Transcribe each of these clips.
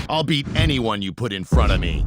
I'll beat anyone you put in front of me.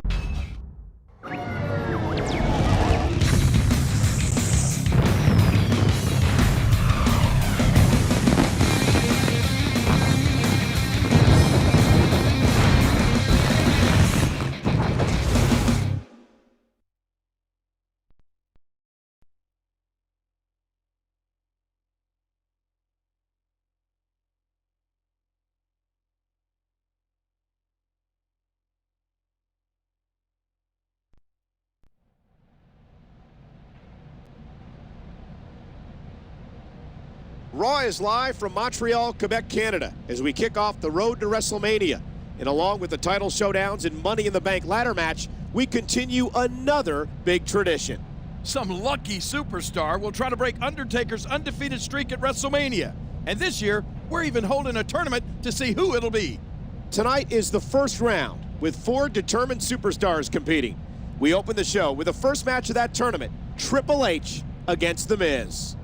Raw is live from Montreal, Quebec, Canada, as we kick off the road to WrestleMania. And along with the title showdowns and Money in the Bank ladder match, we continue another big tradition. Some lucky superstar will try to break Undertaker's undefeated streak at WrestleMania. And this year, we're even holding a tournament to see who it'll be. Tonight is the first round, with 4 determined superstars competing. We open the show with the first match of that tournament, Triple H against The Miz.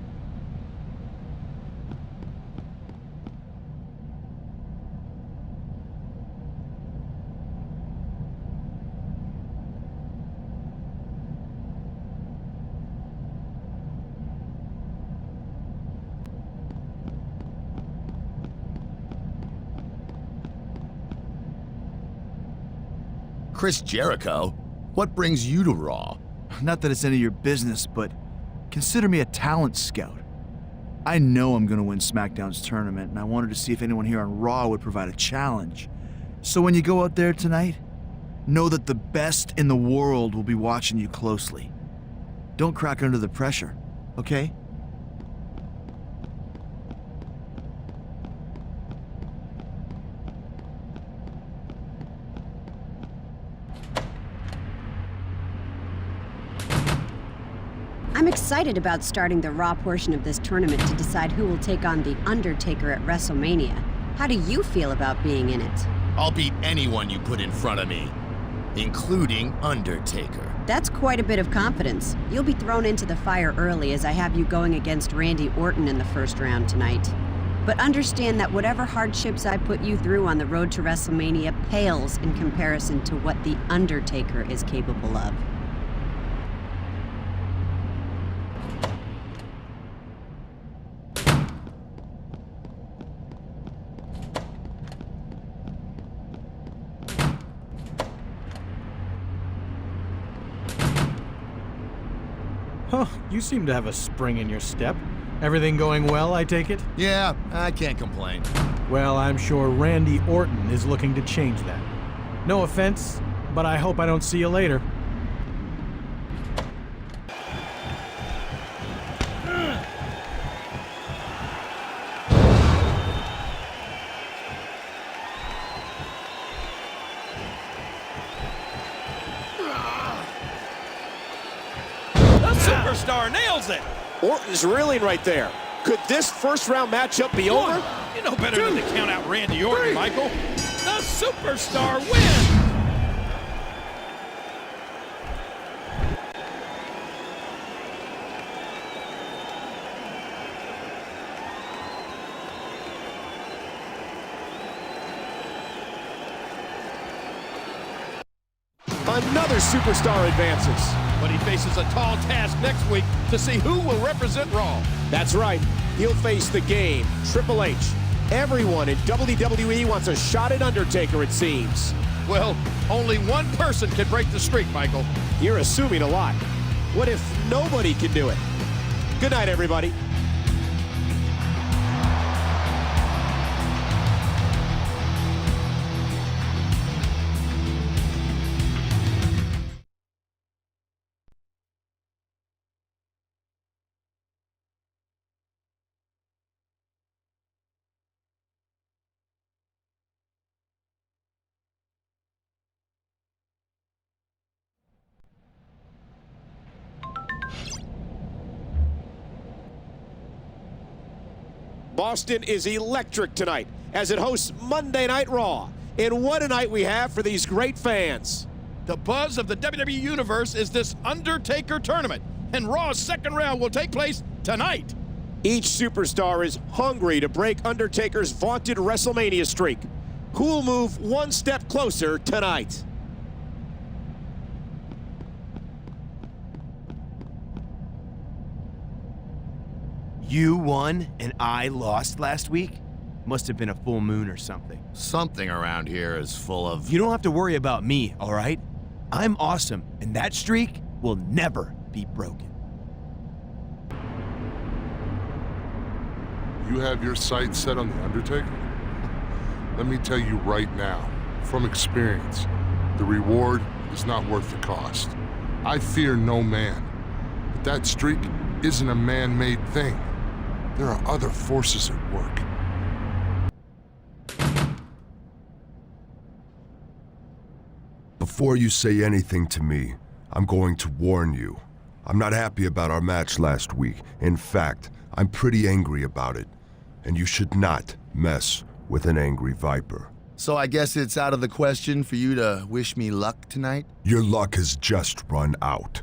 Chris Jericho? What brings you to Raw? Not that it's any of your business, but consider me a talent scout. I know I'm going to win SmackDown's tournament, and I wanted to see if anyone here on Raw would provide a challenge. So when you go out there tonight, know that the best in the world will be watching you closely. Don't crack under the pressure, okay? I'm excited about starting the Raw portion of this tournament to decide who will take on The Undertaker at WrestleMania. How do you feel about being in it? I'll beat anyone you put in front of me, including Undertaker. That's quite a bit of confidence. You'll be thrown into the fire early as I have you going against Randy Orton in the first round tonight. But understand that whatever hardships I put you through on the road to WrestleMania pales in comparison to what The Undertaker is capable of. Huh, you seem to have a spring in your step. Everything going well, I take it? Yeah, I can't complain. Well, I'm sure Randy Orton is looking to change that. No offense, but I hope I don't see you later. Superstar nails it! Orton's reeling right there. Could this first round matchup be over? You know better than to count out Randy Orton, Michael. The superstar wins! Another superstar advances. But he faces a tall task next week to see who will represent Raw. That's right. He'll face the Game, Triple H. Everyone in WWE wants a shot at Undertaker, it seems. Well, only one person can break the streak, Michael. You're assuming a lot. What if nobody can do it? Good night, everybody. Boston is electric tonight as it hosts Monday Night Raw. And what a night we have for these great fans. The buzz of the WWE Universe is this Undertaker tournament. and Raw's second round will take place tonight. Each superstar is hungry to break Undertaker's vaunted WrestleMania streak. Who'll move one step closer tonight? You won and I lost last week? Must have been a full moon or something. Something around here is full of... You don't have to worry about me, all right? I'm awesome, and that streak will never be broken. You have your sights set on The Undertaker? Let me tell you right now, from experience, the reward is not worth the cost. I fear no man, but that streak isn't a man-made thing. There are other forces at work. Before you say anything to me, I'm going to warn you. I'm not happy about our match last week. In fact, I'm pretty angry about it. And you should not mess with an angry viper. So I guess it's out of the question for you to wish me luck tonight? Your luck has just run out.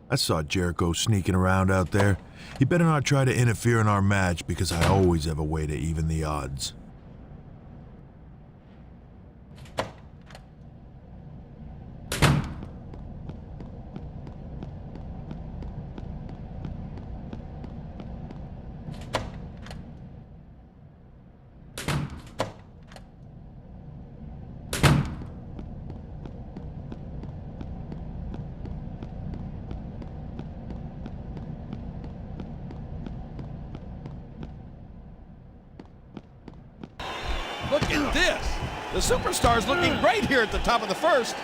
I saw Jericho sneaking around out there. He better not try to interfere in our match because I always have a way to even the odds. Look at this. The superstar's looking great here at the top of the first.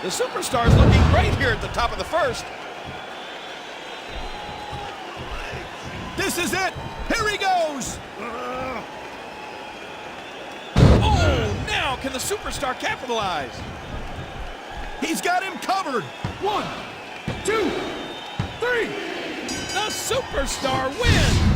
The superstar's looking great here at the top of the first. This is it. Here he goes. Oh, now can the superstar capitalize? He's got him covered. 1, 2, 3. The superstar wins.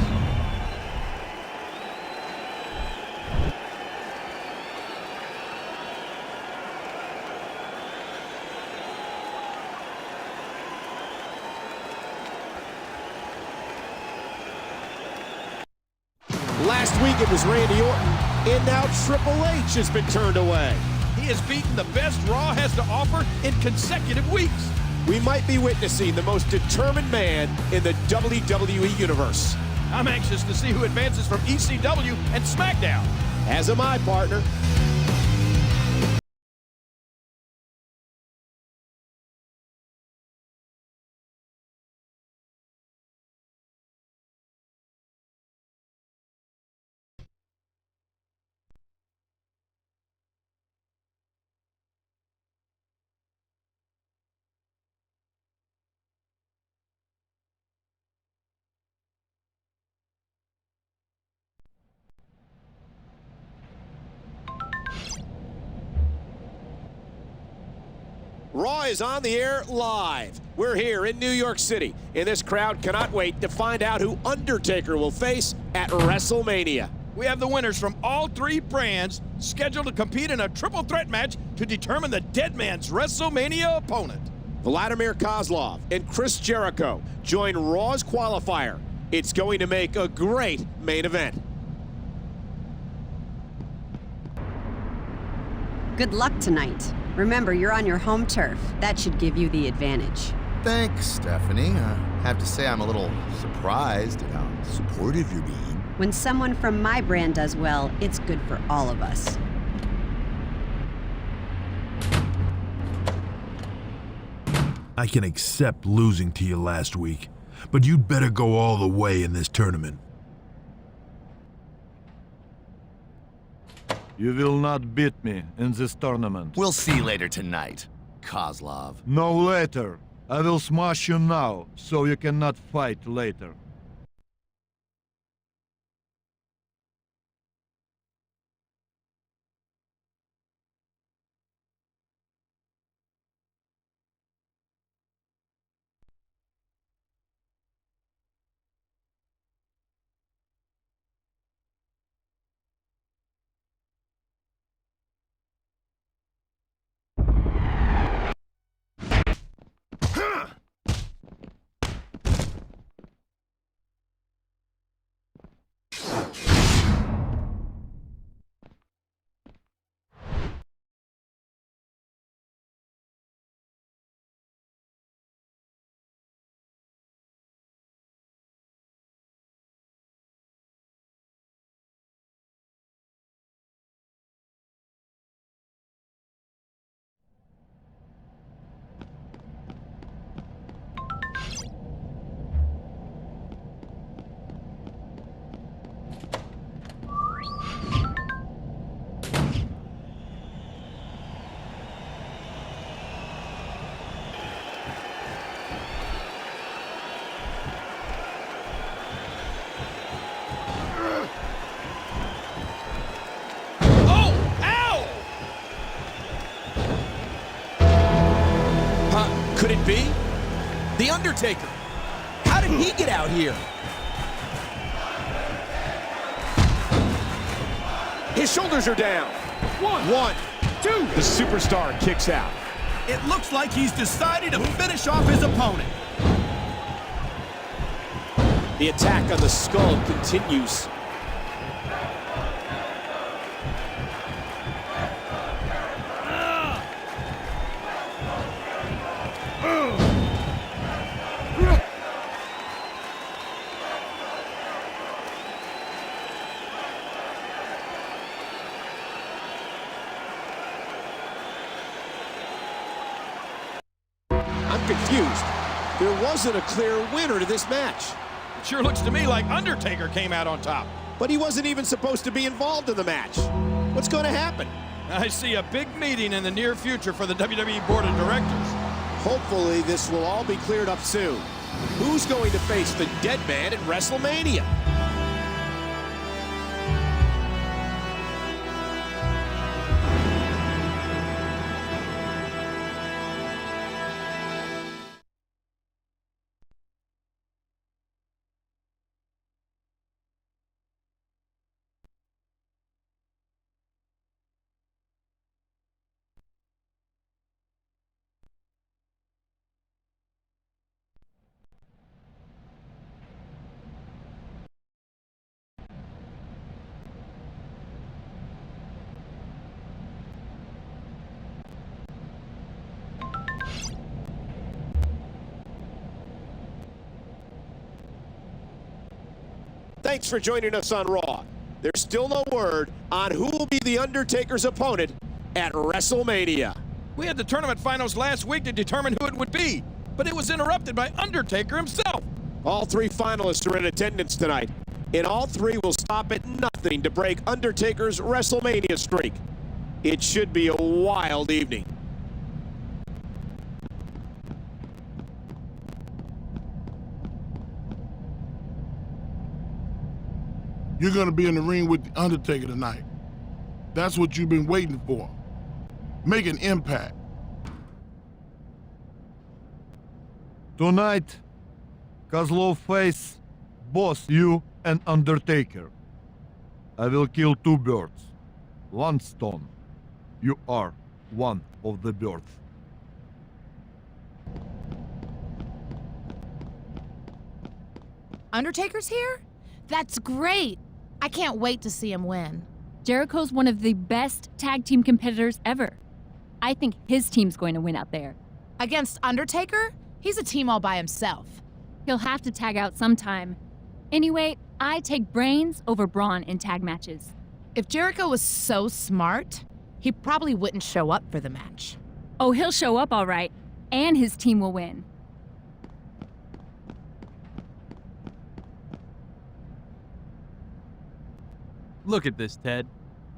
Last week it was Randy Orton, and now Triple H has been turned away. He has beaten the best Raw has to offer in consecutive weeks. We might be witnessing the most determined man in the WWE Universe. I'm anxious to see who advances from ECW and Smackdown. As am I, partner. Raw is on the air live. We're here in New York City, and this crowd cannot wait to find out who Undertaker will face at WrestleMania. We have the winners from all three brands scheduled to compete in a triple threat match to determine the dead man's WrestleMania opponent. Vladimir Kozlov and Chris Jericho join Raw's qualifier. It's going to make a great main event. Good luck tonight. Remember, you're on your home turf. That should give you the advantage. Thanks, Stephanie. I have to say I'm a little surprised at how supportive you're being. When someone from my brand does well, it's good for all of us. I can accept losing to you last week, but you'd better go all the way in this tournament. You will not beat me in this tournament. We'll see later tonight, Kozlov. No later. I will smash you now, so you cannot fight later. Could it be? The Undertaker. How did he get out here? His shoulders are down. One, two. The superstar kicks out. It looks like he's decided to finish off his opponent. The attack on the skull continues. I'm confused. There wasn't a clear winner to this match. It sure looks to me like Undertaker came out on top. But he wasn't even supposed to be involved in the match. What's going to happen? I see a big meeting in the near future for the WWE Board of Directors. Hopefully this will all be cleared up soon. Who's going to face the dead man at WrestleMania? Thanks for joining us on Raw. There's still no word on who will be the Undertaker's opponent at WrestleMania. We had the tournament finals last week to determine who it would be, but it was interrupted by Undertaker himself. All three finalists are in attendance tonight, and all three will stop at nothing to break Undertaker's WrestleMania streak. It should be a wild evening. You're gonna be in the ring with the Undertaker tonight. That's what you've been waiting for. Make an impact. Tonight, Kozlov face both you and Undertaker. I will kill 2 birds. 1 stone. You are one of the birds. Undertaker's here? That's great. I can't wait to see him win. Jericho's one of the best tag team competitors ever. I think his team's going to win out there. Against Undertaker? He's a team all by himself. He'll have to tag out sometime. Anyway, I take brains over brawn in tag matches. If Jericho was so smart, he probably wouldn't show up for the match. Oh, he'll show up all right, and his team will win. Look at this, Ted.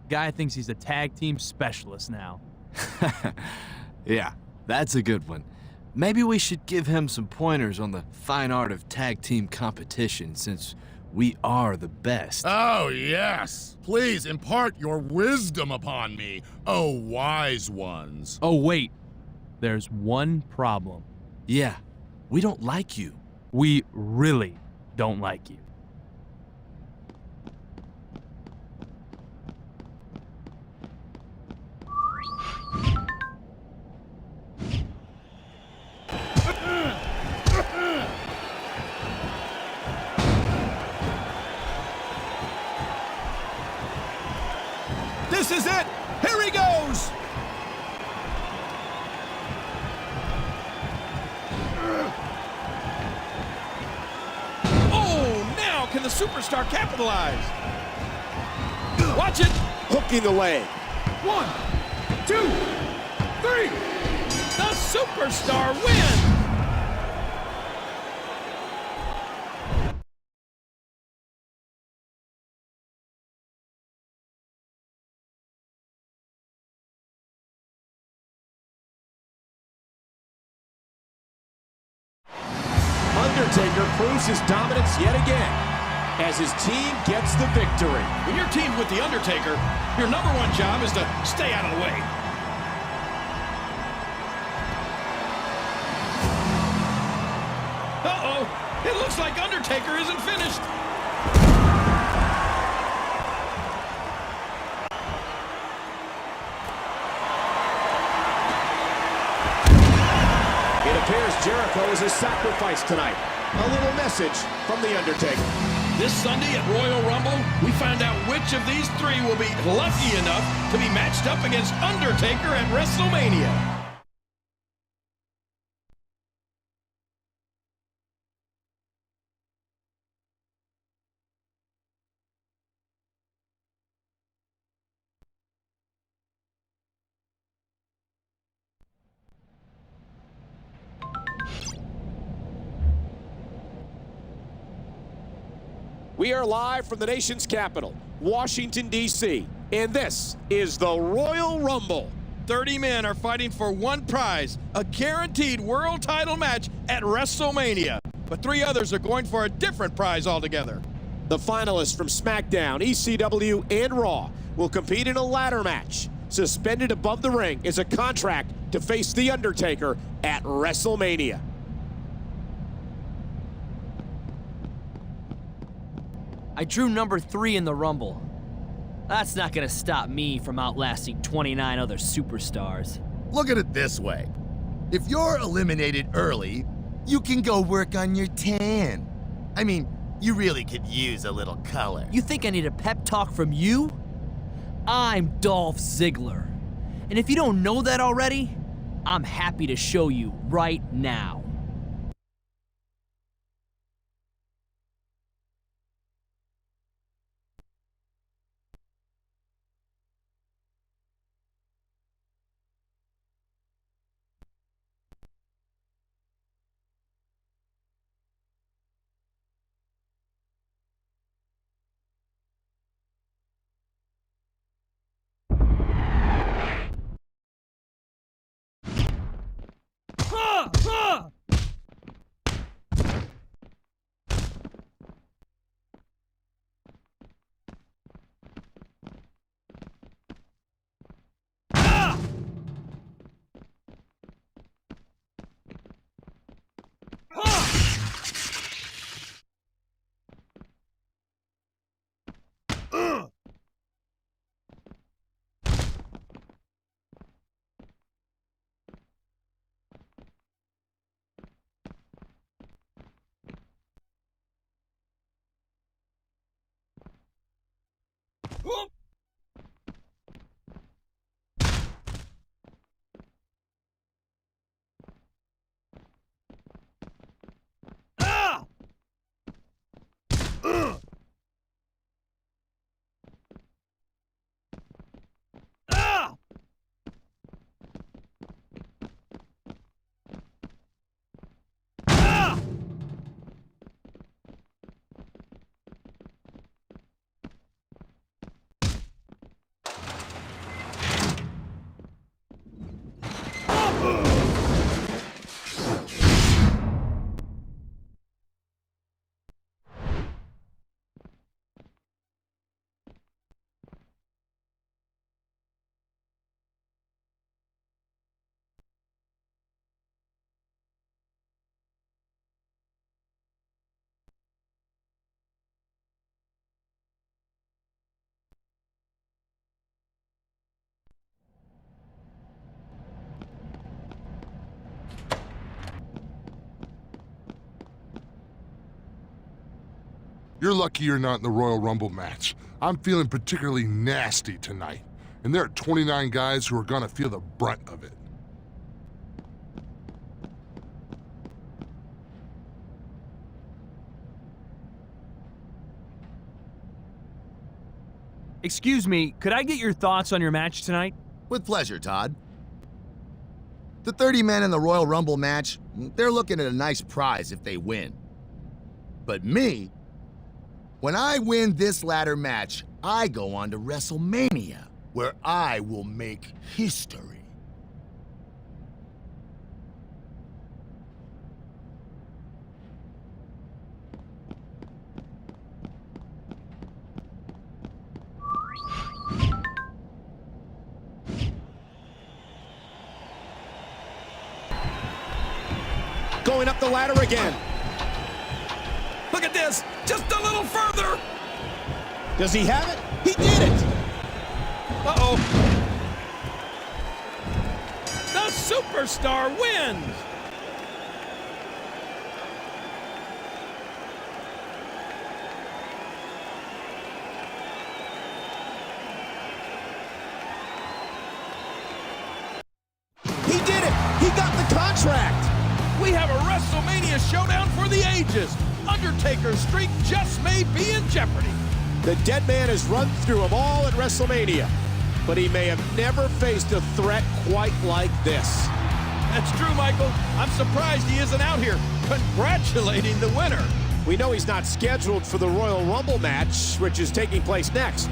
Guy thinks he's a tag team specialist now. Yeah, that's a good one. Maybe we should give him some pointers on the fine art of tag team competition, since we are the best. Oh, yes. Please impart your wisdom upon me, oh wise ones. Oh, wait. There's one problem. Yeah, we don't like you. We really don't like you. This is it! Here he goes! Oh, now can the superstar capitalize? Watch it! Hooking the leg. 1, 2, 3! The superstar wins! Undertaker proves his dominance yet again as his team gets the victory. When you're teamed with The Undertaker, your #1 job is to stay out of the way. Uh-oh, it looks like Undertaker isn't finished. It appears Jericho is a sacrifice tonight. A little message from The Undertaker. This Sunday at Royal Rumble, we find out which of these 3 will be lucky enough to be matched up against Undertaker at Wrestlemania. We are live from the nation's capital, Washington, D.C., and this is the Royal Rumble. 30 men are fighting for one prize, a guaranteed world title match at WrestleMania. But 3 others are going for a different prize altogether. The finalists from SmackDown, ECW, and Raw will compete in a ladder match. Suspended above the ring is a contract to face The Undertaker at WrestleMania. I drew #3 in the Rumble. That's not gonna stop me from outlasting 29 other superstars. Look at it this way. If you're eliminated early, you can go work on your tan. I mean, you really could use a little color. You think I need a pep talk from you? I'm Dolph Ziggler. And if you don't know that already, I'm happy to show you right now. You're lucky you're not in the Royal Rumble match. I'm feeling particularly nasty tonight, and there are 29 guys who are gonna feel the brunt of it. Excuse me, could I get your thoughts on your match tonight? With pleasure, Todd. The 30 men in the Royal Rumble match, they're looking at a nice prize if they win. But me, when I win this ladder match, I go on to WrestleMania, where I will make history. Going up the ladder again. Look at this, just a little further. Does he have it? He did it. Uh-oh. The superstar wins. He did it. He got the contract. We have a WrestleMania showdown for the ages. Undertaker's streak just may be in jeopardy. The dead man has run through them all at WrestleMania, but he may have never faced a threat quite like this. That's true, Michael. I'm surprised he isn't out here congratulating the winner. We know he's not scheduled for the Royal Rumble match, which is taking place next.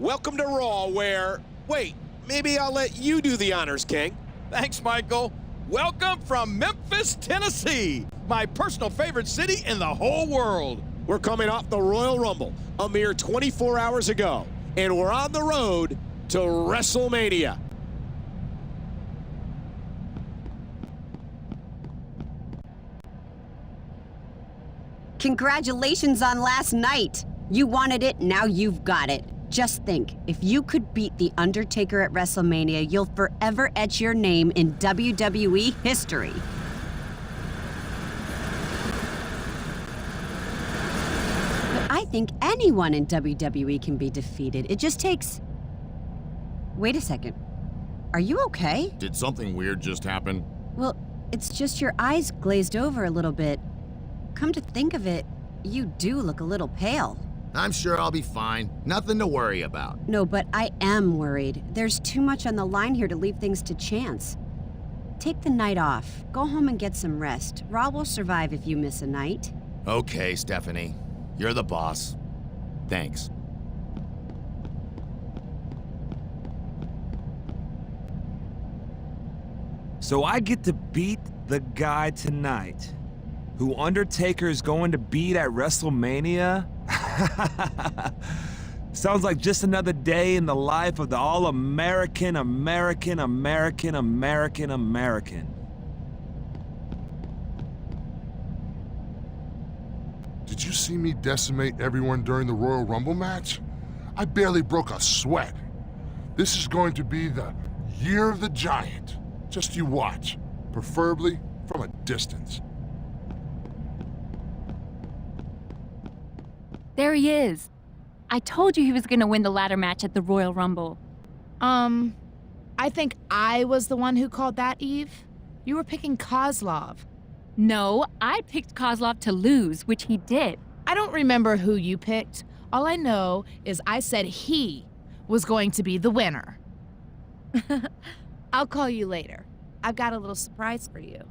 Welcome to Raw, where... Wait, maybe I'll let you do the honors, King. Thanks, Michael. Welcome from Memphis, Tennessee, my personal favorite city in the whole world. We're coming off the Royal Rumble a mere 24 hours ago, and we're on the road to WrestleMania. Congratulations on last night. You wanted it, now you've got it. Just think, if you could beat The Undertaker at WrestleMania, you'll forever etch your name in WWE history. But I think anyone in WWE can be defeated. It just takes... Wait a second. Are you okay? Did something weird just happen? Well, it's just your eyes glazed over a little bit. Come to think of it, you do look a little pale. I'm sure I'll be fine. Nothing to worry about. No, but I am worried. There's too much on the line here to leave things to chance. Take the night off. Go home and get some rest. Raw will survive if you miss a night. Okay, Stephanie. You're the boss. Thanks. So I get to beat the guy tonight who Undertaker's going to beat at WrestleMania? Sounds like just another day in the life of the all-American, American. Did you see me decimate everyone during the Royal Rumble match? I barely broke a sweat. This is going to be the Year of the Giant. Just you watch, preferably from a distance. There he is. I told you he was gonna win the ladder match at the Royal Rumble. I think I was the one who called that, Eve. You were picking Kozlov. No, I picked Kozlov to lose, which he did. I don't remember who you picked. All I know is I said he was going to be the winner. I'll call you later. I've got a little surprise for you.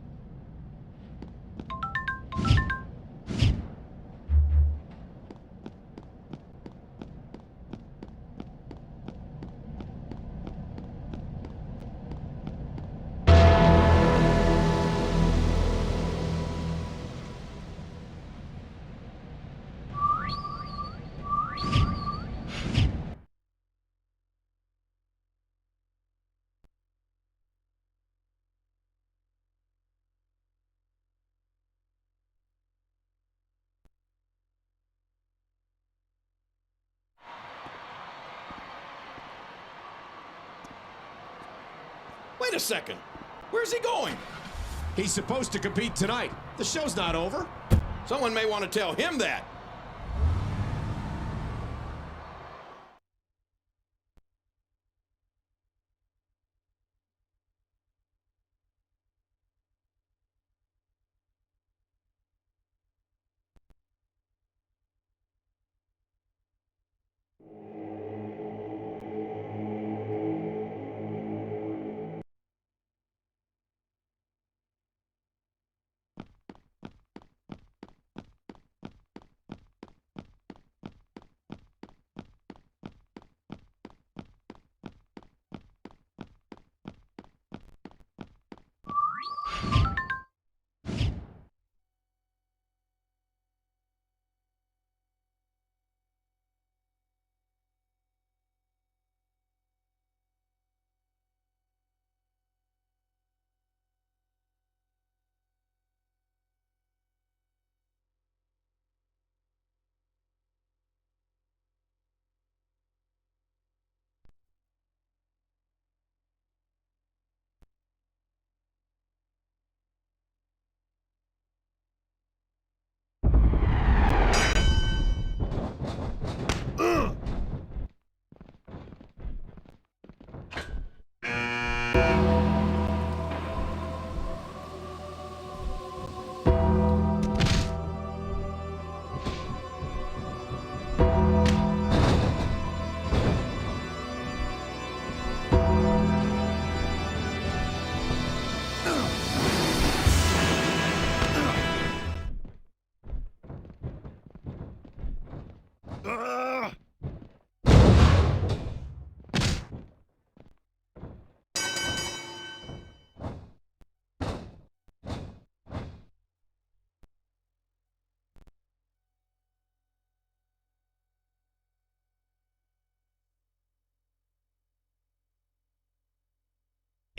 Wait a second. Where's he going? He's supposed to compete tonight. The show's not over. Someone may want to tell him that.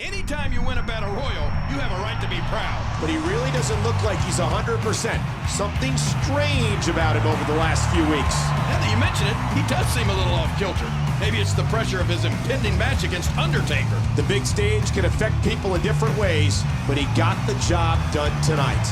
Anytime you win a battle royal, you have a right to be proud. But he really doesn't look like he's 100%. Something strange about him over the last few weeks. Now that you mention it, he does seem a little off-kilter. Maybe it's the pressure of his impending match against Undertaker. The big stage can affect people in different ways, but he got the job done tonight.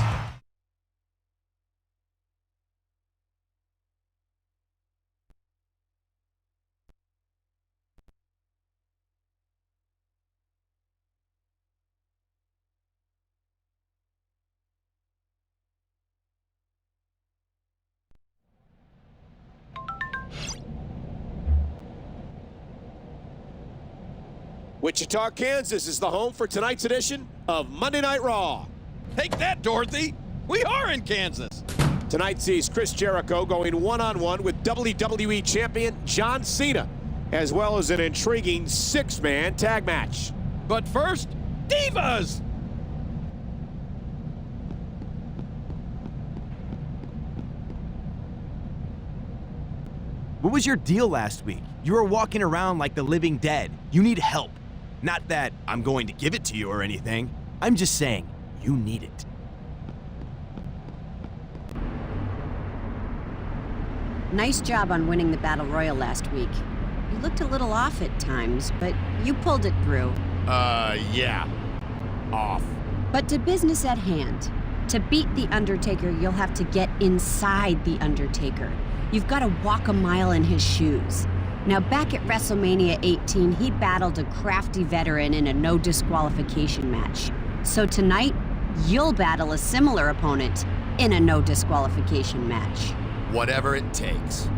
Wichita, Kansas is the home for tonight's edition of Monday Night Raw. Take that, Dorothy. We are in Kansas. Tonight sees Chris Jericho going one-on-one with WWE Champion John Cena, as well as an intriguing six-man tag match. But first, Divas! What was your deal last week? You were walking around like the living dead. You need help. Not that I'm going to give it to you or anything. I'm just saying, you need it. Nice job on winning the Battle Royal last week. You looked a little off at times, but you pulled it through. Yeah. Off. But to business at hand. To beat The Undertaker, you'll have to get inside The Undertaker. You've got to walk a mile in his shoes. Now, back at WrestleMania 18, he battled a crafty veteran in a no disqualification match. So tonight, you'll battle a similar opponent in a no disqualification match. Whatever it takes.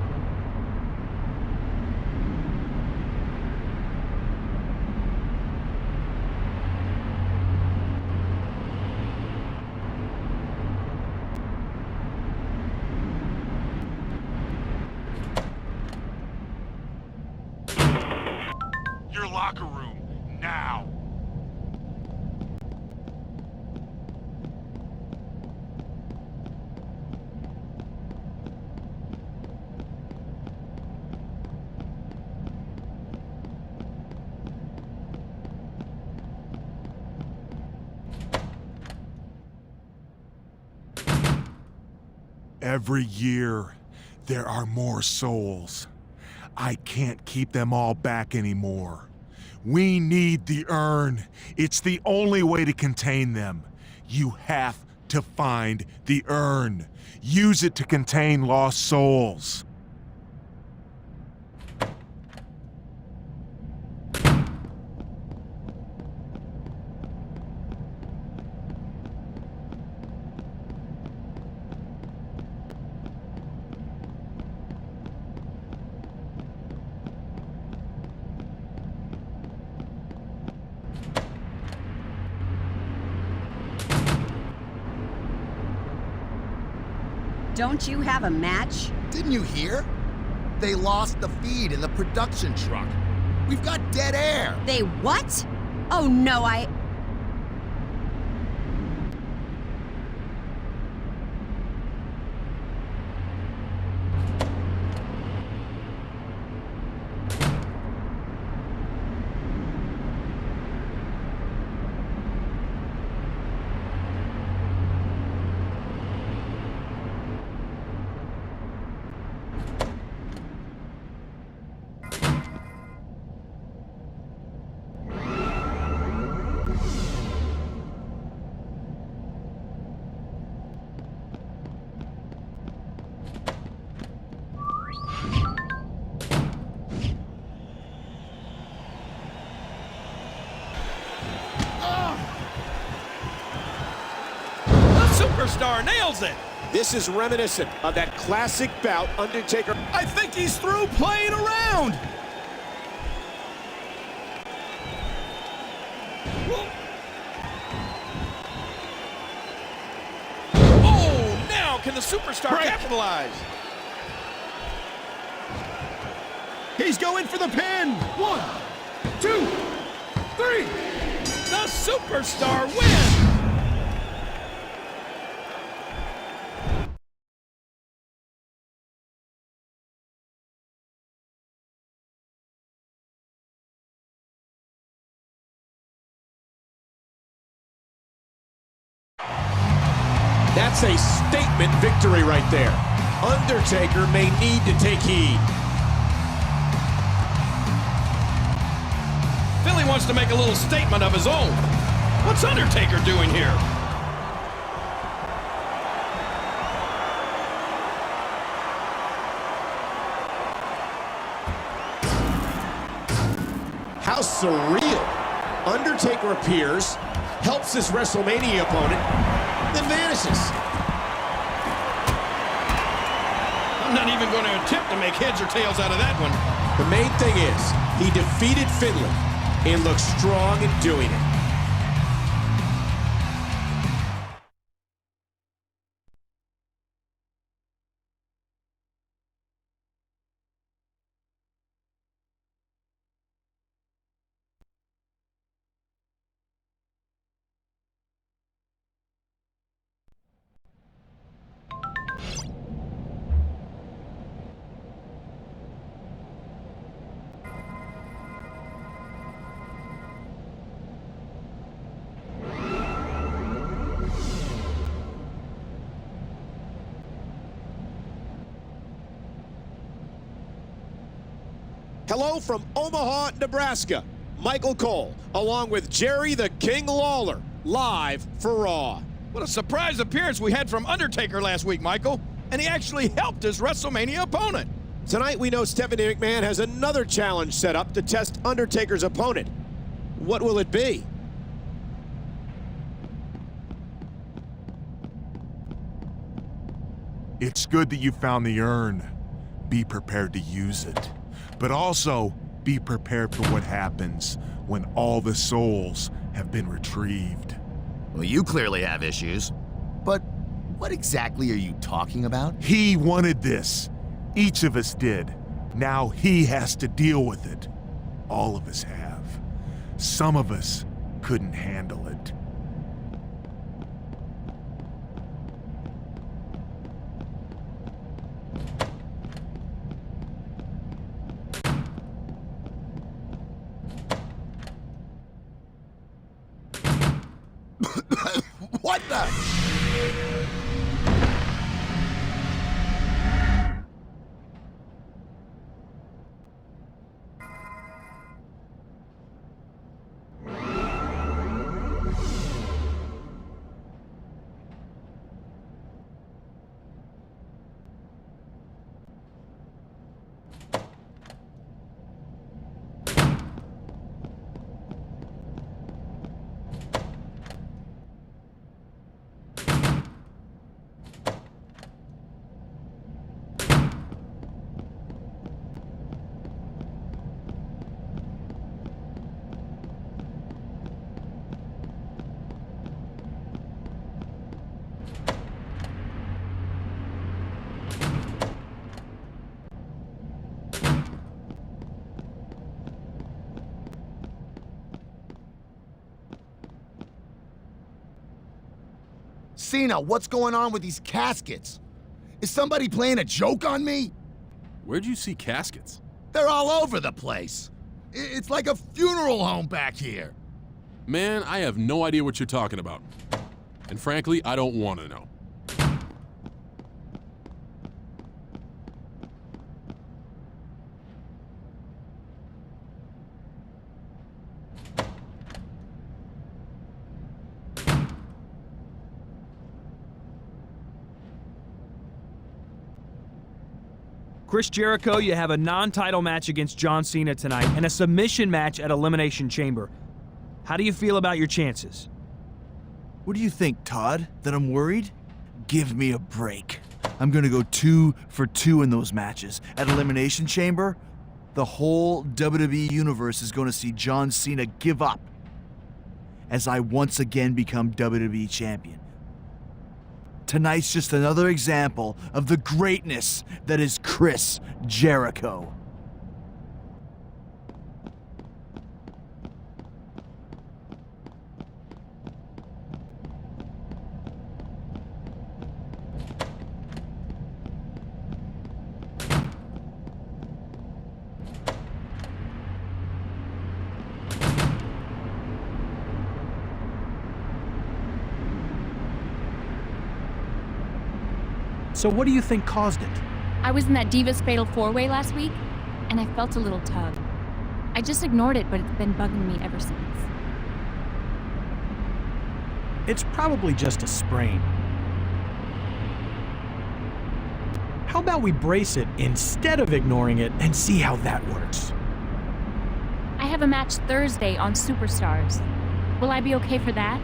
Locker room, now! Every year, there are more souls. I can't keep them all back anymore. We need the urn. It's the only way to contain them. You have to find the urn. Use it to contain lost souls. Don't you have a match? Didn't you hear? They lost the feed in the production truck. We've got dead air. They what? Oh no, Superstar nails it. This is reminiscent of that classic bout Undertaker. I think he's through playing around. Oh, now can the superstar capitalize? He's going for the pin. 1, 2, 3. The superstar wins. That's a statement victory right there. Undertaker may need to take heed. Philly wants to make a little statement of his own. What's Undertaker doing here? How surreal. Undertaker appears, helps his WrestleMania opponent, then vanishes. I'm not even going to attempt to make heads or tails out of that one. The main thing is, he defeated Finley and looks strong in doing it. Hello from Omaha, Nebraska. Michael Cole, along with Jerry the King Lawler, live for Raw. What a surprise appearance we had from Undertaker last week, Michael. And he actually helped his WrestleMania opponent. Tonight we know Stephanie McMahon has another challenge set up to test Undertaker's opponent. What will it be? It's good that you found the urn. Be prepared to use it. But also, be prepared for what happens when all the souls have been retrieved. Well, you clearly have issues. But what exactly are you talking about? He wanted this. Each of us did. Now he has to deal with it. All of us have. Some of us couldn't handle it. What the? Cena, what's going on with these caskets? Is somebody playing a joke on me? Where'd you see caskets? They're all over the place. It's like a funeral home back here. Man, I have no idea what you're talking about. And frankly, I don't want to know. Chris Jericho, you have a non-title match against John Cena tonight and a submission match at Elimination Chamber. How do you feel about your chances? What do you think, Todd? That I'm worried? Give me a break. I'm gonna go 2 for 2 in those matches. At Elimination Chamber, the whole WWE Universe is gonna see John Cena give up as I once again become WWE Champion. Tonight's just another example of the greatness that is Chris Jericho. So what do you think caused it? I was in that Divas Fatal 4-Way last week, and I felt a little tug. I just ignored it, but it's been bugging me ever since. It's probably just a sprain. How about we brace it instead of ignoring it and see how that works? I have a match Thursday on Superstars. Will I be okay for that?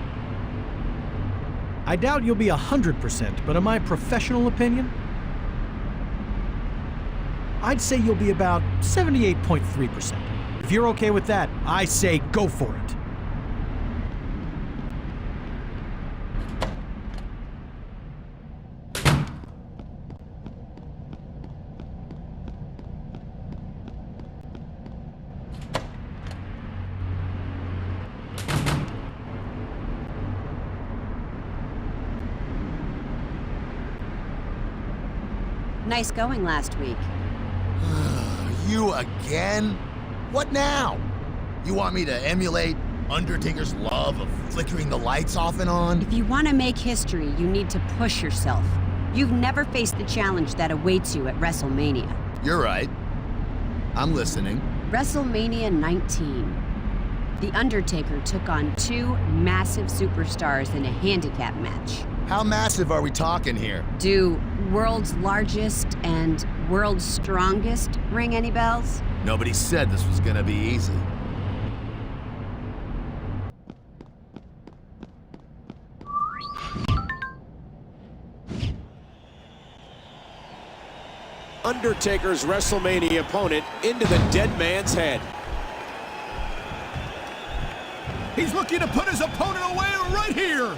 I doubt you'll be 100%, but in my professional opinion, I'd say you'll be about 78.3%. If you're okay with that, I say go for it. Nice going last week. You again? What now? You want me to emulate Undertaker's love of flickering the lights off and on? If you want to make history, you need to push yourself. You've never faced the challenge that awaits you at WrestleMania. You're right. I'm listening. WrestleMania 19. The Undertaker took on 2 massive superstars in a handicap match. How massive are we talking here? Do world's largest and world's strongest ring any bells? Nobody said this was gonna be easy. Undertaker's WrestleMania opponent into the dead man's head. He's looking to put his opponent away right here.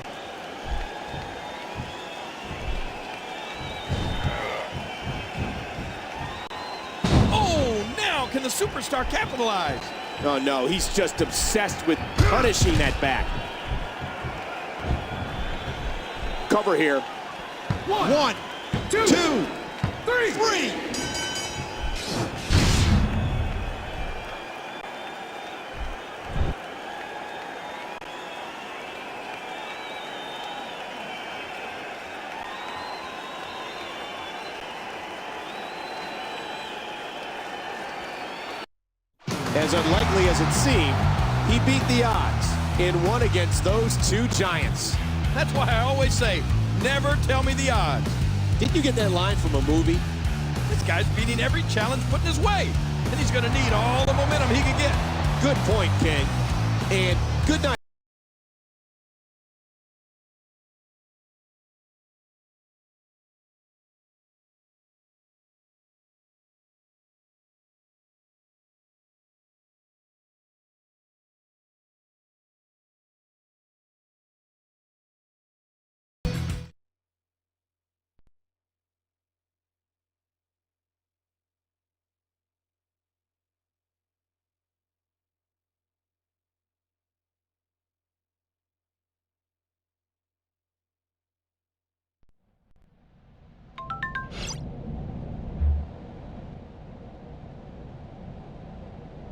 Oh, now can the superstar capitalize? Oh no, he's just obsessed with punishing that back. Cover here. One, two, three. As unlikely as it seemed, he beat the odds and won against those 2 giants. That's why I always say, never tell me the odds. Didn't you get that line from a movie? This guy's beating every challenge put in his way, and he's going to need all the momentum he can get. Good point, King. And good night.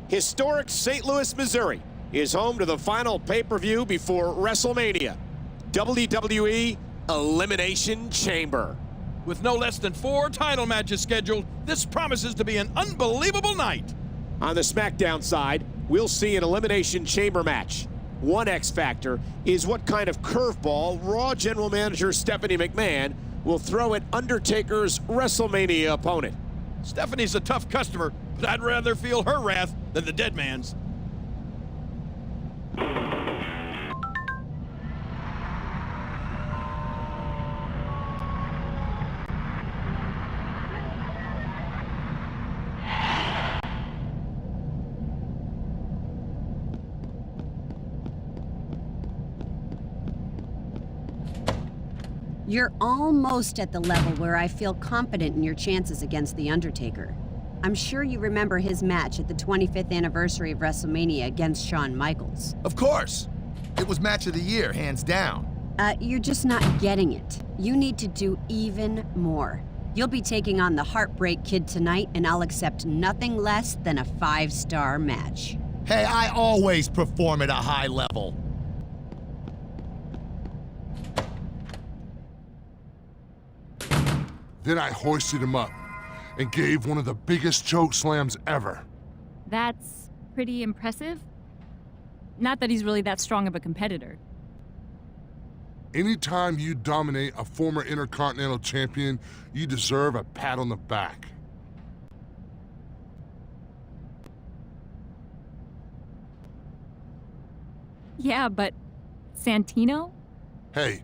Historic St. Louis, Missouri is home to the final pay-per-view before WrestleMania. WWE Elimination Chamber. With no less than 4 title matches scheduled, this promises to be an unbelievable night. On the SmackDown side, we'll see an Elimination Chamber match. One X factor is what kind of curveball Raw General Manager Stephanie McMahon will throw at Undertaker's WrestleMania opponent. Stephanie's a tough customer, but I'd rather feel her wrath than the dead man's. You're almost at the level where I feel confident in your chances against The Undertaker. I'm sure you remember his match at the 25th anniversary of WrestleMania against Shawn Michaels. Of course. It was match of the year, hands down. You're just not getting it. You need to do even more. You'll be taking on the Heartbreak Kid tonight, and I'll accept nothing less than a 5-star match. Hey, I always perform at a high level. Then I hoisted him up and gave one of the biggest choke slams ever. That's pretty impressive. Not that he's really that strong of a competitor. Anytime you dominate a former Intercontinental Champion, you deserve a pat on the back. Yeah, but Santino? Hey,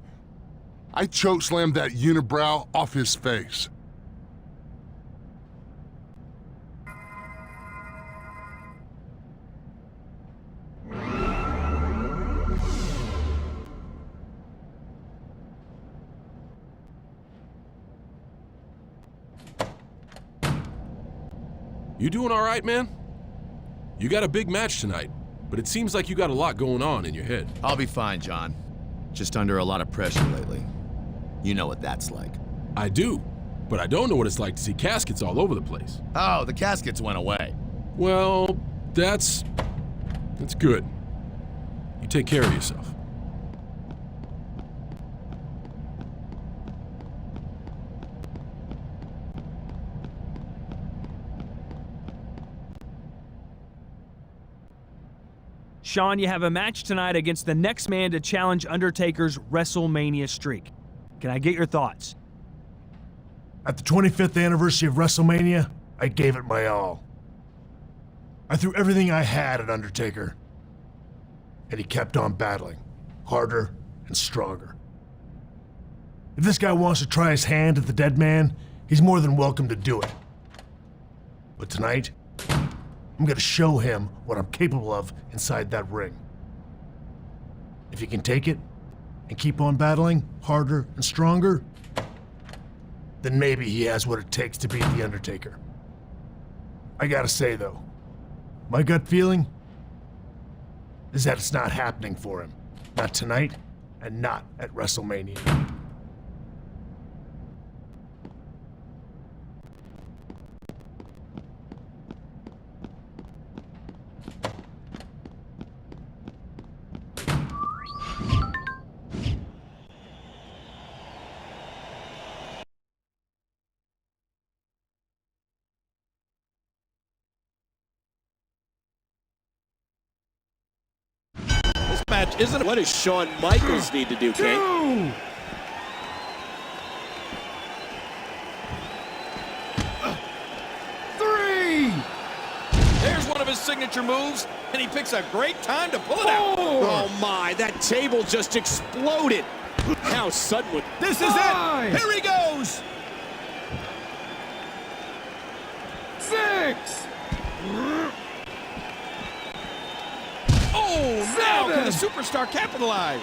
I chokeslammed that unibrow off his face. You doing all right, man? You got a big match tonight, but it seems like you got a lot going on in your head. I'll be fine, John. Just under a lot of pressure lately. You know what that's like. I do, but I don't know what it's like to see caskets all over the place. Oh, the caskets went away. Well, that's good. You take care of yourself. Sean, you have a match tonight against the next man to challenge Undertaker's WrestleMania streak. Can I get your thoughts? At the 25th anniversary of WrestleMania, I gave it my all. I threw everything I had at Undertaker, and he kept on battling, harder and stronger. If this guy wants to try his hand at the dead man, he's more than welcome to do it. But tonight, I'm gonna show him what I'm capable of inside that ring. If he can take it and keep on battling harder and stronger, then maybe he has what it takes to beat The Undertaker. I gotta say though, my gut feeling is that it's not happening for him. Not tonight, and not at WrestleMania. Match, isn't it? What does Shawn Michaels need to do, King? 3. There's one of his signature moves, and he picks a great time to pull it out. Oh my, that table just exploded. How sudden would... This is it. Here he goes. 6. Oh, now can the superstar capitalize?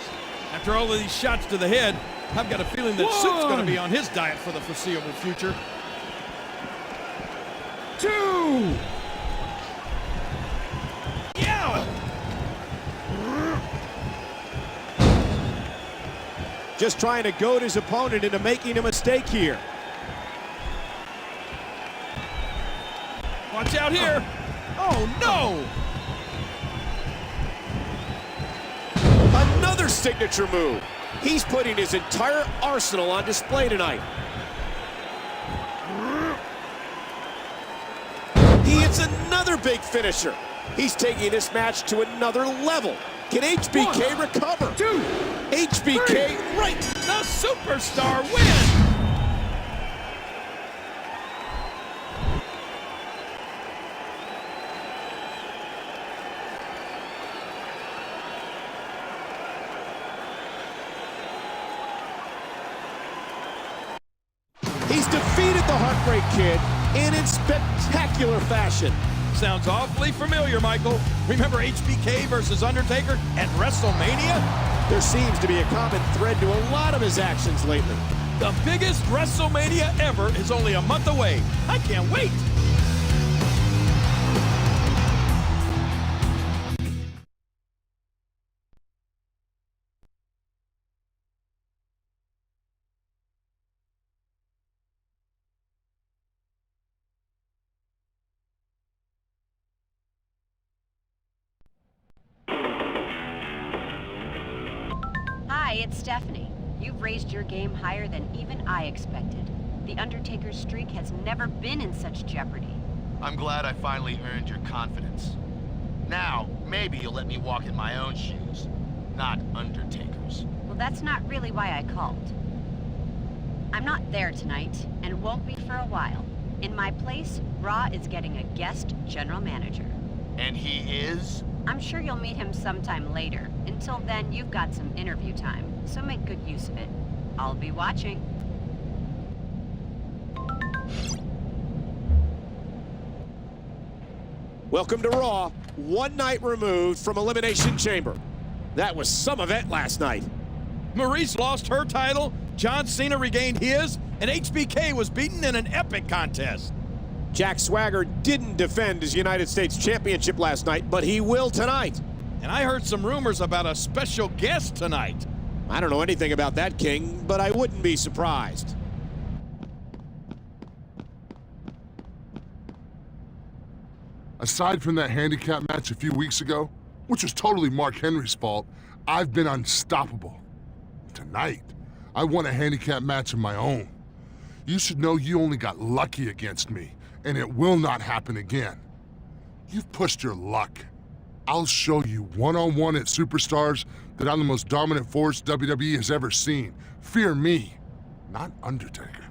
After all of these shots to the head, I've got a feeling that Soup's going to be on his diet for the foreseeable future. 2. Yeah. Just trying to goad his opponent into making a mistake here. Watch out here. Oh, no! Another signature move. He's putting his entire arsenal on display tonight. He hits another big finisher. He's taking this match to another level. Can HBK recover? 2, HBK 3. right. The superstar wins! He's defeated the Heartbreak Kid and in spectacular fashion. Sounds awfully familiar, Michael. Remember HBK versus Undertaker at WrestleMania? There seems to be a common thread to a lot of his actions lately. The biggest WrestleMania ever is only a month away. I can't wait. Hi, it's Stephanie. You've raised your game higher than even I expected. The Undertaker's streak has never been in such jeopardy. I'm glad I finally earned your confidence. Now, maybe you'll let me walk in my own shoes, not Undertaker's. Well, that's not really why I called. I'm not there tonight, and won't be for a while. In my place, Raw is getting a guest general manager. And he is? I'm sure you'll meet him sometime later. Until then, you've got some interview time, so make good use of it. I'll be watching. Welcome to Raw, one night removed from Elimination Chamber. That was some event last night. Maurice lost her title, John Cena regained his, and HBK was beaten in an epic contest. Jack Swagger didn't defend his United States Championship last night, but he will tonight. And I heard some rumors about a special guest tonight. I don't know anything about that, King, but I wouldn't be surprised. Aside from that handicap match a few weeks ago, which was totally Mark Henry's fault, I've been unstoppable. Tonight, I won a handicap match of my own. You should know you only got lucky against me, and it will not happen again. You've pushed your luck. I'll show you one-on-one at Superstars that I'm the most dominant force WWE has ever seen. Fear me, not Undertaker.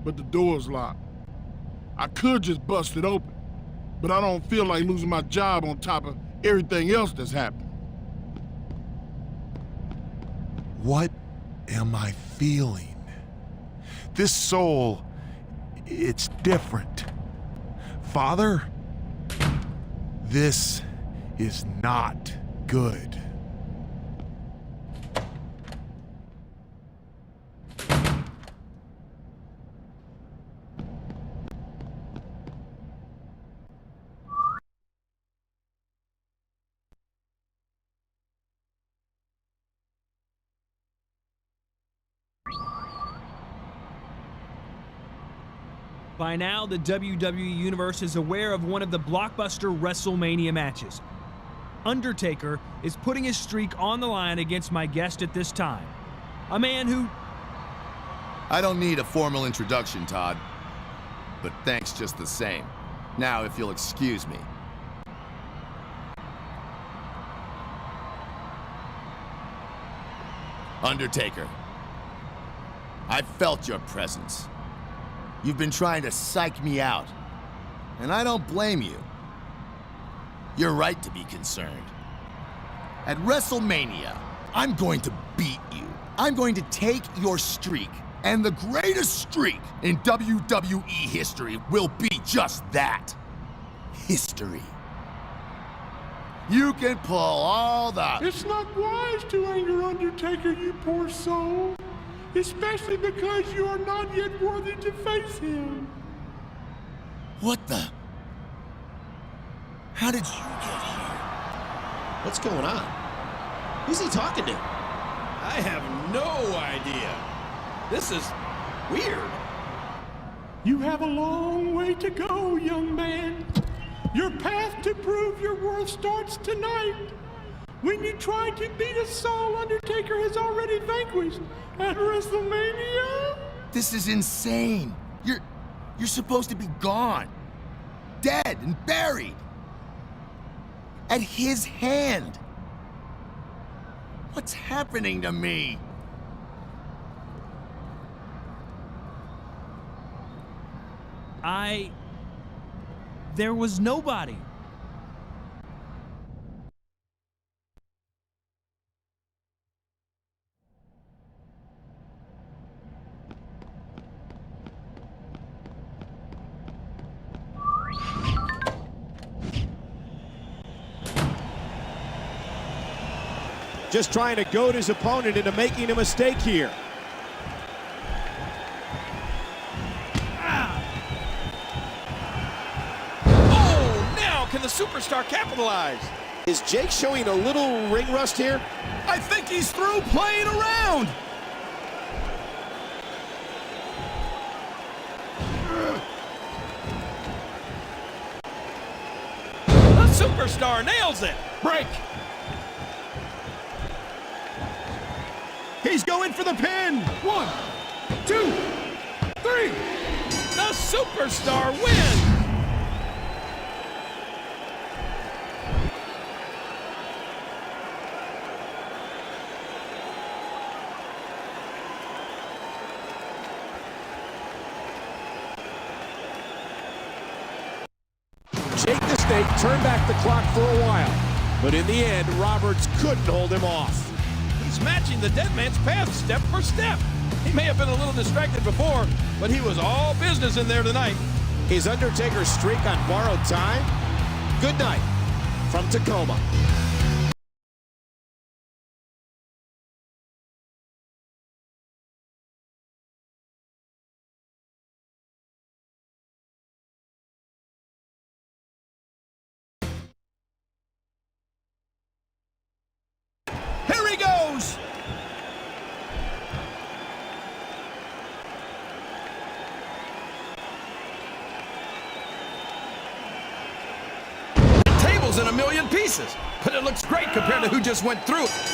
But the door's locked. I could just bust it open, but I don't feel like losing my job on top of everything else that's happened. What am I feeling? This soul, it's different. Father, this is not good. By now, the WWE Universe is aware of one of the blockbuster WrestleMania matches. Undertaker is putting his streak on the line against my guest at this time. A man who... I don't need a formal introduction, Todd. But thanks just the same. Now, if you'll excuse me. Undertaker, I've felt your presence. You've been trying to psych me out, and I don't blame you. You're right to be concerned. At WrestleMania, I'm going to beat you. I'm going to take your streak, and the greatest streak in WWE history will be just that. History. You can pull all the... It's not wise to anger Undertaker, you poor soul. Especially because you are not yet worthy to face him. What the... How did you get here? What's going on? Who's he talking to? I have no idea. This is weird. You have a long way to go, young man. Your path to prove your worth starts tonight. When you try to beat a soul Undertaker has already vanquished at WrestleMania. This is insane. You're supposed to be gone. Dead and buried. At his hand. What's happening to me? There was nobody. Just trying to goad his opponent into making a mistake here. Oh, now can the superstar capitalize? Is Jake showing a little ring rust here? I think he's through playing around. The superstar nails it. Break. He's going for the pin! 1, 2, 3! The superstar wins! Jake the Snake turned back the clock for a while, but in the end, Roberts couldn't hold him off. He's matching the dead man's path step for step. He may have been a little distracted before, but he was all business in there tonight. Is Undertaker's streak on borrowed time? Good night from Tacoma. Here he goes! The table's in a million pieces, but it looks great compared to who just went through it.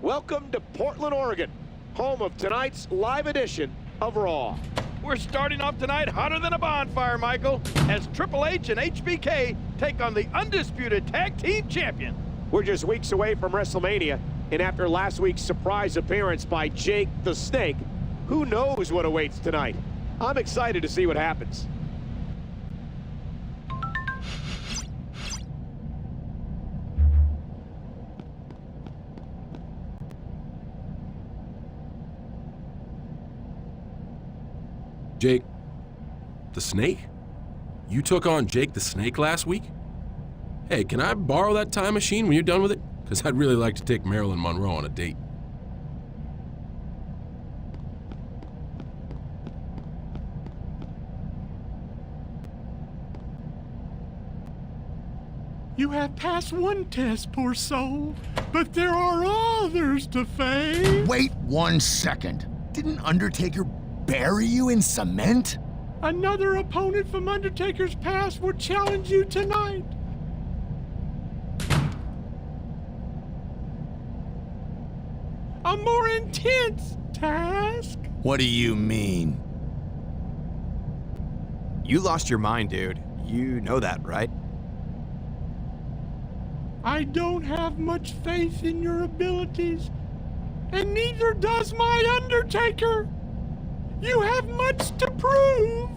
Welcome to Portland, Oregon, home of tonight's live edition of Raw. We're starting off tonight hotter than a bonfire, Michael, as Triple H and HBK take on the undisputed tag team champion. We're just weeks away from WrestleMania, and after last week's surprise appearance by Jake the Snake, who knows what awaits tonight? I'm excited to see what happens. Jake, the Snake? You took on Jake the Snake last week? Hey, can I borrow that time machine when you're done with it? Because I'd really like to take Marilyn Monroe on a date. You have passed one test, poor soul, but there are others to face. Wait 1 second. Didn't Undertaker bury you in cement? Another opponent from Undertaker's past will challenge you tonight. A more intense task. What do you mean? You lost your mind, dude. You know that, right? I don't have much faith in your abilities, and neither does my Undertaker. You have much to prove.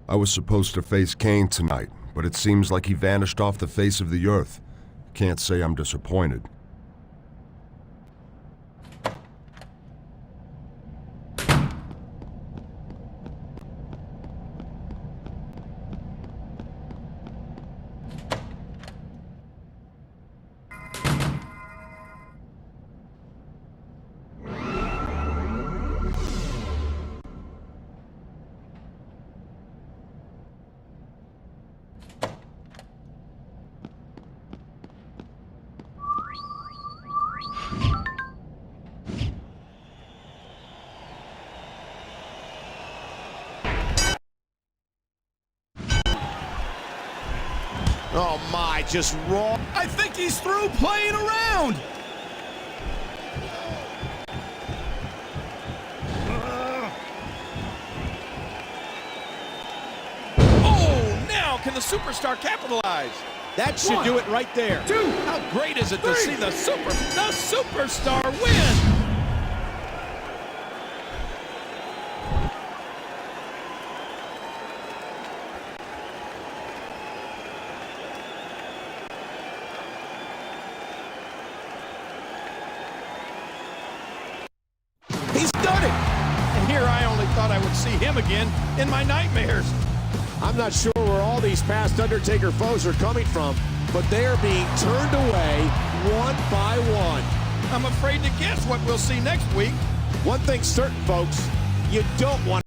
I was supposed to face Kane tonight, but it seems like he vanished off the face of the earth. Can't say I'm disappointed. Oh my, just raw. I think he's through playing around. Oh, now can the superstar capitalize? That should do it right there. 2. How great is it to see the superstar win? He's done it! And here I only thought I would see him again in my nightmares. I'm not sure where all these past Undertaker foes are coming from, but they are being turned away one by one. I'm afraid to guess what we'll see next week. One thing's certain, folks, you don't want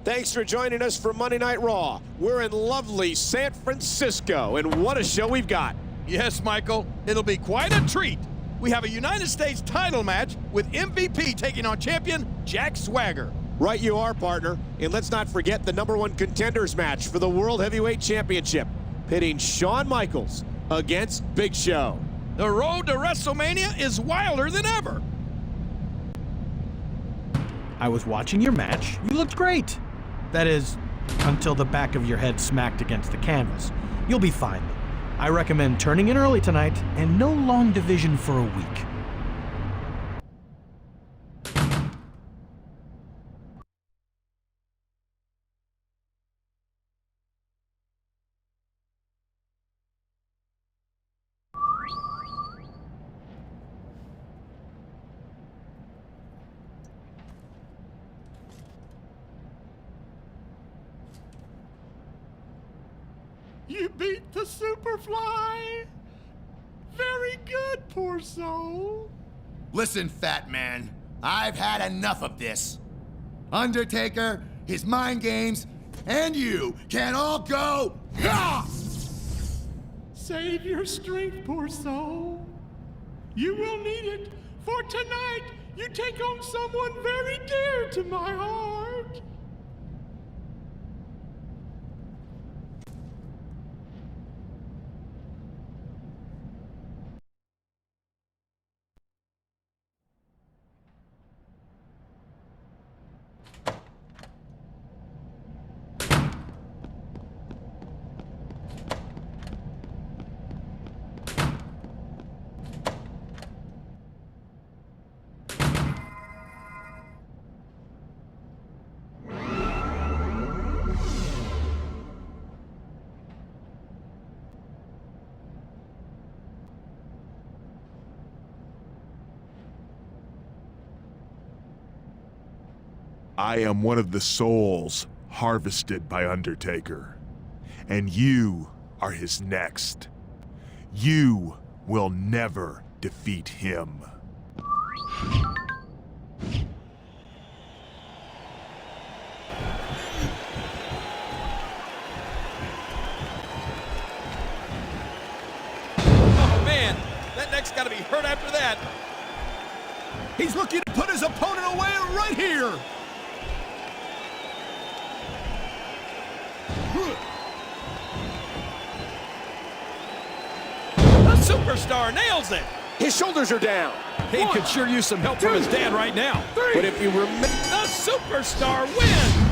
Thanks for joining us for Monday Night Raw. We're in lovely San Francisco, and what a show we've got. Yes, Michael, it'll be quite a treat. We have a United States title match with MVP taking on champion Jack Swagger. Right you are, partner. And let's not forget the #1 contenders match for the World Heavyweight Championship, pitting Shawn Michaels against Big Show. The road to WrestleMania is wilder than ever. I was watching your match. You looked great. That is, until the back of your head smacked against the canvas. You'll be fine. I recommend turning in early tonight and no long division for a week. You beat the Superfly. Very good, poor soul. Listen, fat man, I've had enough of this. Undertaker, his mind games, and you can all go. Save your strength, poor soul. You will need it, for tonight you take on someone very dear to my heart. I am one of the souls harvested by Undertaker, and you are his next. You will never defeat him. Oh man, that neck's gotta be hurt after that. He's looking to put his opponent away right here. The superstar nails it. His shoulders are down. He could sure use some help from his dad right now. But if you remember, the superstar wins.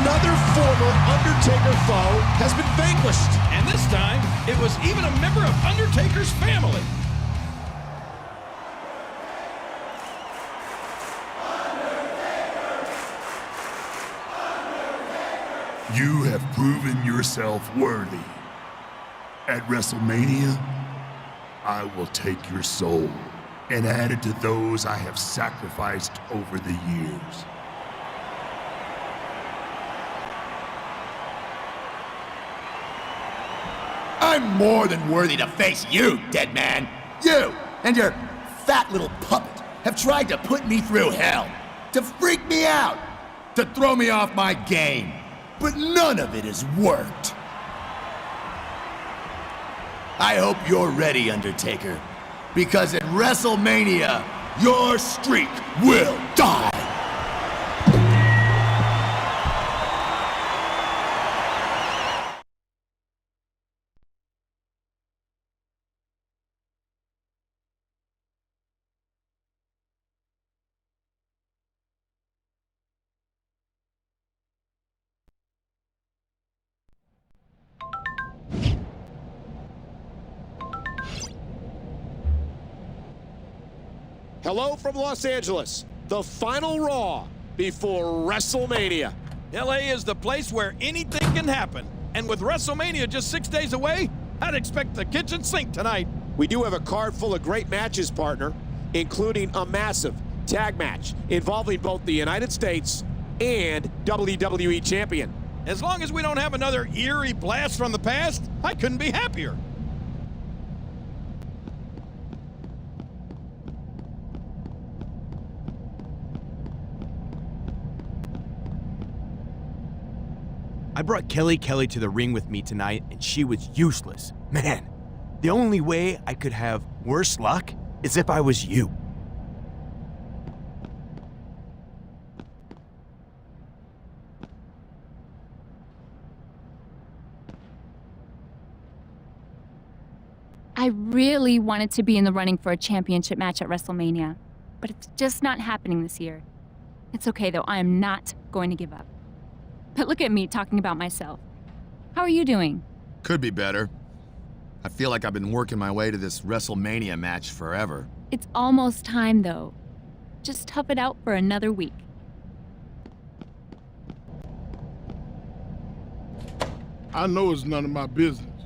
another former Undertaker foe has been vanquished. And this time, it was even a member of Undertaker's family. You have proven yourself worthy. At WrestleMania, I will take your soul and add it to those I have sacrificed over the years. I'm more than worthy to face you, dead man. You and your fat little puppet have tried to put me through hell, to freak me out, to throw me off my game. But none of it has worked. I hope you're ready, Undertaker, because at WrestleMania, your streak will die. Hello from Los Angeles, the final Raw before WrestleMania. LA is the place where anything can happen. And with WrestleMania just 6 days away, I'd expect the kitchen sink tonight. We do have a card full of great matches, partner, including a massive tag match involving both the United States and WWE Champion. As long as we don't have another eerie blast from the past, I couldn't be happier. I brought Kelly to the ring with me tonight, and she was useless. Man, the only way I could have worse luck is if I was you. I really wanted to be in the running for a championship match at WrestleMania, but it's just not happening this year. It's okay though, I am not going to give up. But look at me talking about myself. How are you doing? Could be better. I feel like I've been working my way to this WrestleMania match forever. It's almost time though. Just tough it out for another week. I know it's none of my business,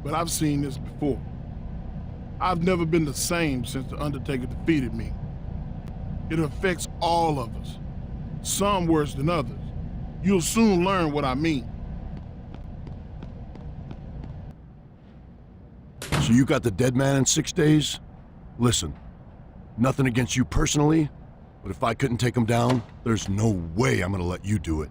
but I've seen this before. I've never been the same since The Undertaker defeated me. It affects all of us, some worse than others. You'll soon learn what I mean. So you got the dead man in 6 days? Listen, nothing against you personally, but if I couldn't take him down, there's no way I'm gonna let you do it.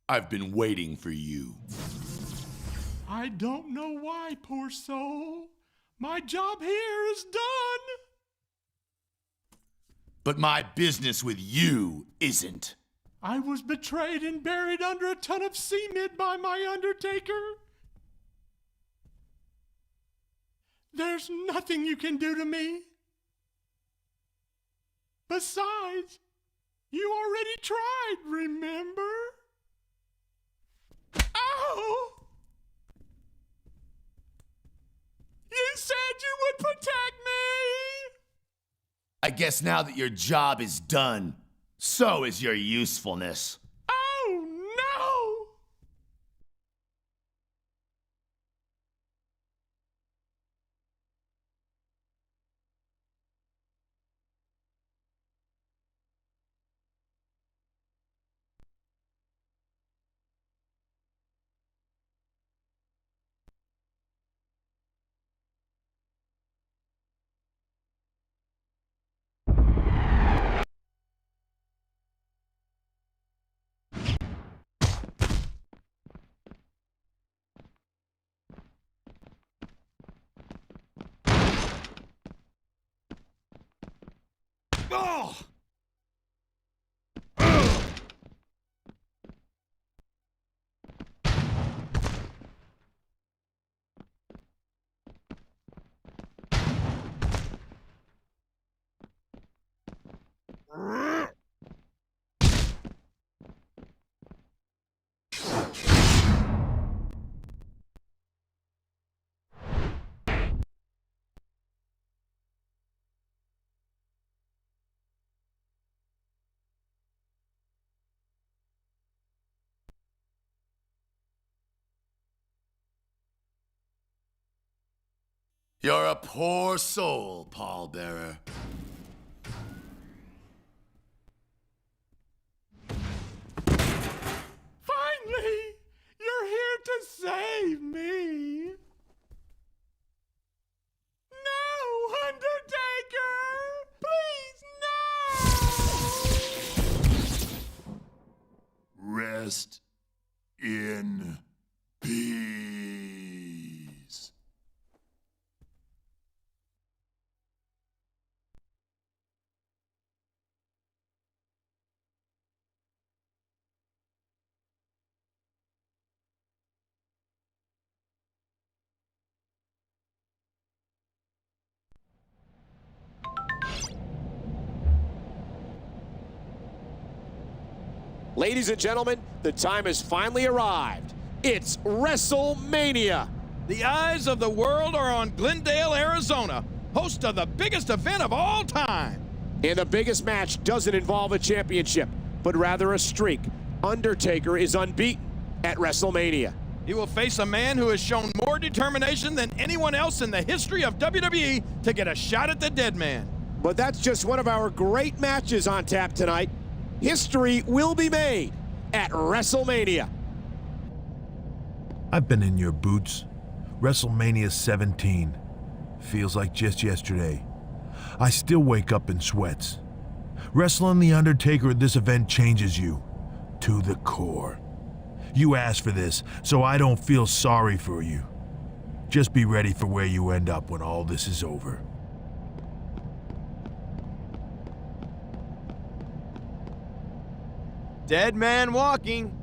I've been waiting for you. I don't know why, poor soul. My job here is done. But my business with you isn't. I was betrayed and buried under a ton of cement by my Undertaker. There's nothing you can do to me. Besides, you already tried, remember? Ow! You said you would protect me! I guess now that your job is done, so is your usefulness. Oh, no! Oh! You're a poor soul, pallbearer. Finally! You're here to save me! No, Undertaker! Please, no! Rest in peace. Ladies and gentlemen, the time has finally arrived. It's WrestleMania. The eyes of the world are on Glendale, Arizona, host of the biggest event of all time. And the biggest match doesn't involve a championship, but rather a streak. Undertaker is unbeaten at WrestleMania. He will face a man who has shown more determination than anyone else in the history of WWE to get a shot at the dead man. But that's just one of our great matches on tap tonight. History will be made at WrestleMania. I've been in your boots. WrestleMania 17. Feels like just yesterday. I still wake up in sweats. Wrestling The Undertaker at this event changes you to the core. You asked for this, so I don't feel sorry for you. Just be ready for where you end up when all this is over. Dead man walking.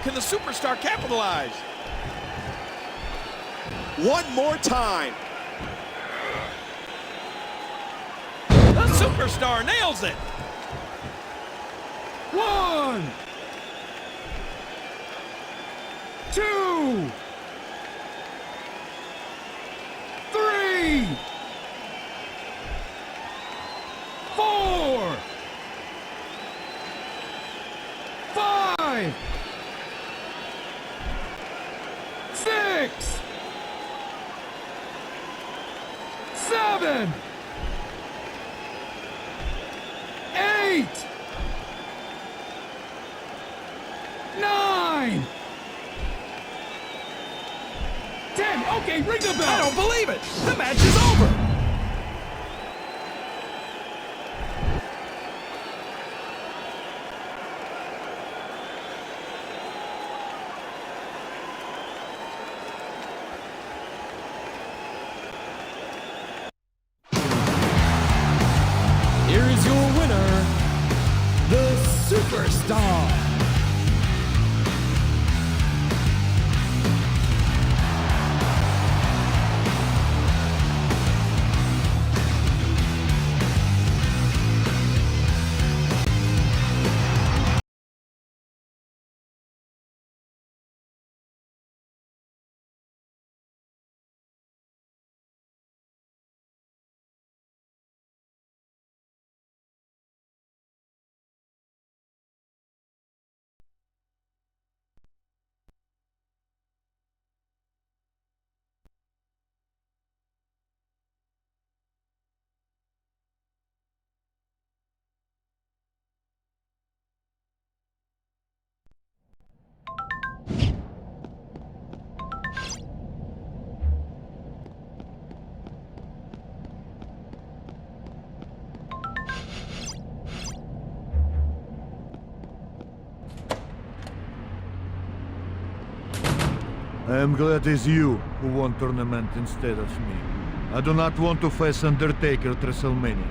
Can the superstar capitalize? One more time. The superstar nails it. 1, 2, 3, 4, 5, 6, 7, 8, 9, 10. Okay, ring the bell. I don't believe it. The match is over. Here is your winner, the Superstar. I am glad it's you who won tournament instead of me. I do not want to face Undertaker at WrestleMania.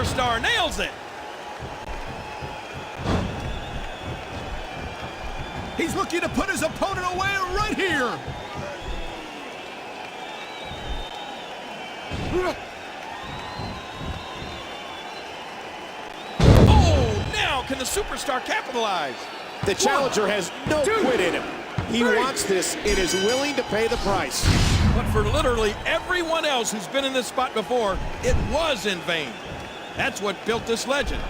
Superstar nails it. He's looking to put his opponent away right here. Oh, now can the Superstar capitalize? The challenger has no quit in him. He wants this and is willing to pay the price. But for literally everyone else who's been in this spot before, it was in vain. That's what built this legend.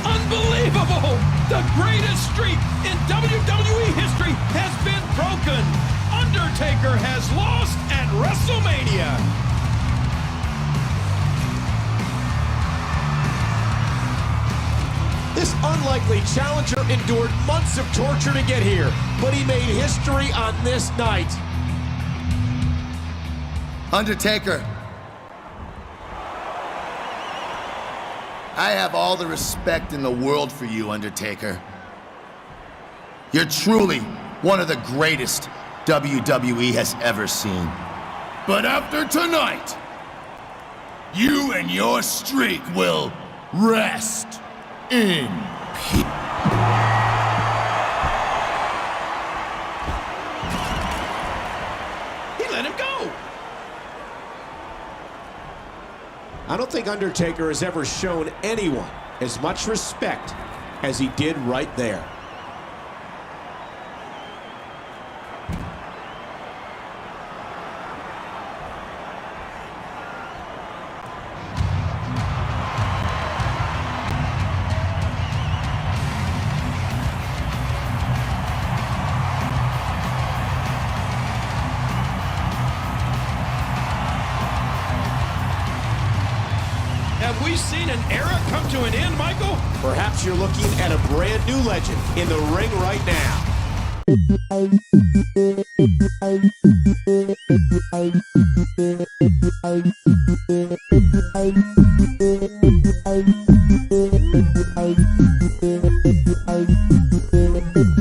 Unbelievable! The greatest streak in WWE history has been broken. Undertaker has lost at WrestleMania. This unlikely challenger endured months of torture to get here, but he made history on this night. Undertaker, I have all the respect in the world for you, Undertaker. You're truly one of the greatest WWE has ever seen. But after tonight, you and your streak will rest in peace. He let him go. I don't think Undertaker has ever shown anyone as much respect as he did right there. Have we seen an era come to an end, Michael? Perhaps you're looking at a brand new legend in the ring right now.